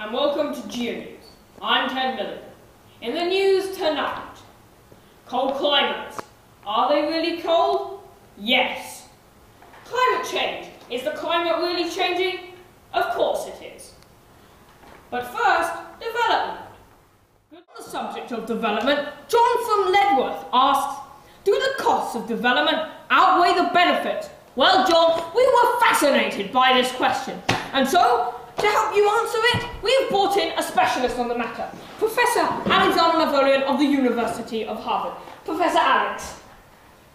and welcome to GeoNews. I'm Ted Milligan. In the news tonight, cold climates. Are they really cold? Yes. Climate change. Is the climate really changing? Of course it is. But first, development. On the subject of development, John from Ledworth asks, do the costs of development outweigh the benefits? Well, John, we were fascinated by this question, and so, to help you answer it, we have brought in a specialist on the matter, Professor Alexander Mavolian of the University of Harvard. Professor Alex.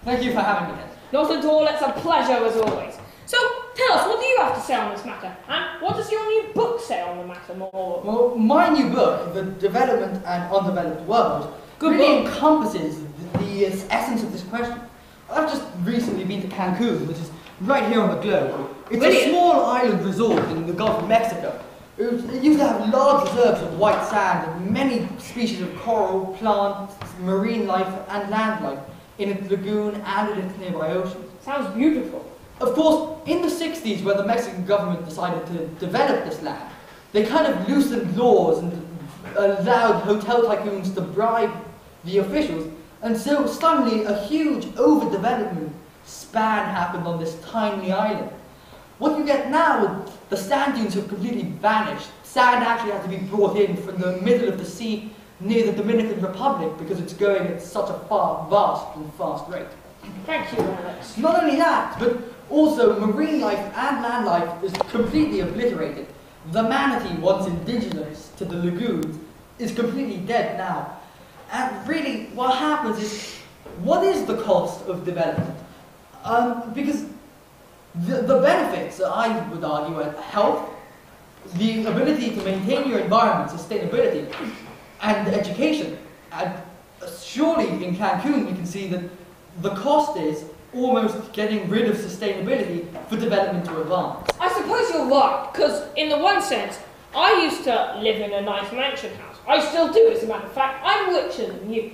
Thank you for having me. Not at all, it's a pleasure as always. So, tell us, what do you have to say on this matter? And what does your new book say on the matter more? Well, my new book, The Development and Undeveloped World, really encompasses the essence of this question. I've just recently been to Cancun, which is right here on the globe. It's a small island resort in the Gulf of Mexico. It used to have large reserves of white sand and many species of coral, plants, marine life and land life in its lagoon and in its nearby oceans. Sounds beautiful. Of course, in the 60s, when the Mexican government decided to develop this land, they kind of loosened laws and allowed hotel tycoons to bribe the officials, and so suddenly a huge overdevelopment span happened on this tiny island. What you get now, the sand dunes have completely vanished. Sand actually had to be brought in from the middle of the sea near the Dominican Republic because it's going at such a vast and fast rate. Thank you, Alex. Not only that, but also marine life and land life is completely obliterated. The manatee, once indigenous to the lagoons, is completely dead now. And really, what happens is, what is the cost of development? Because the benefits, I would argue, are health, the ability to maintain your environment, sustainability, and education. And surely in Cancun we can see that the cost is almost getting rid of sustainability for development to advance. I suppose you're right, because in the one sense, I used to live in a nice mansion house. I still do, as a matter of fact. I'm richer than you.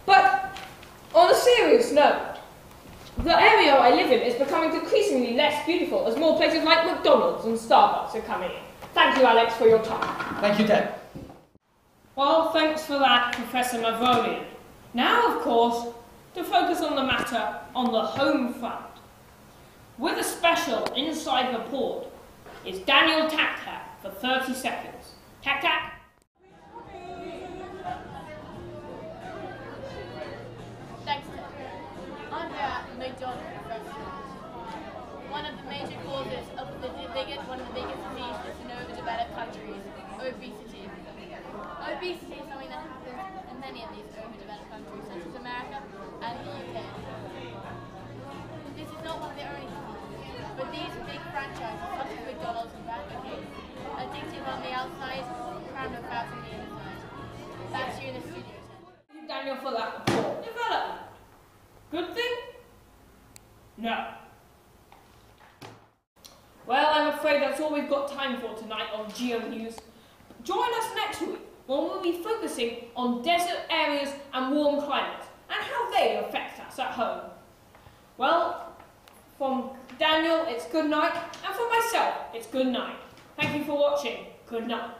But on a serious note, the area I live in is becoming increasingly less beautiful as more places like McDonald's and Starbucks are coming in. Thank you, Alex, for your time. Thank you, Ted. Well, thanks for that, Professor Mavolian. Now, of course, to focus on the matter on the home front. With a special inside report is Daniel Tac-Tac for 30 seconds. Tac-Tac. Thanks, Ted. I'm here at McDonald's restaurant. One of the major causes of one of the biggest diseases in overdeveloped countries, obesity. Obesity is something that happens in many of these overdeveloped countries, such as America and the UK. This is not one of the only causes, but these big franchises, such as McDonald's and Burger King, addictive on the outside, crowned with fat on the inside. Back to you in the studio, Ted. Thank you, Daniel, for that report. Development. Good thing? No. Well, I'm afraid that's all we've got time for tonight on GeoNews. Join us next week when we'll be focusing on desert areas and warm climates and how they affect us at home. Well, from Daniel, it's good night, and for myself, it's good night. Thank you for watching. Good night.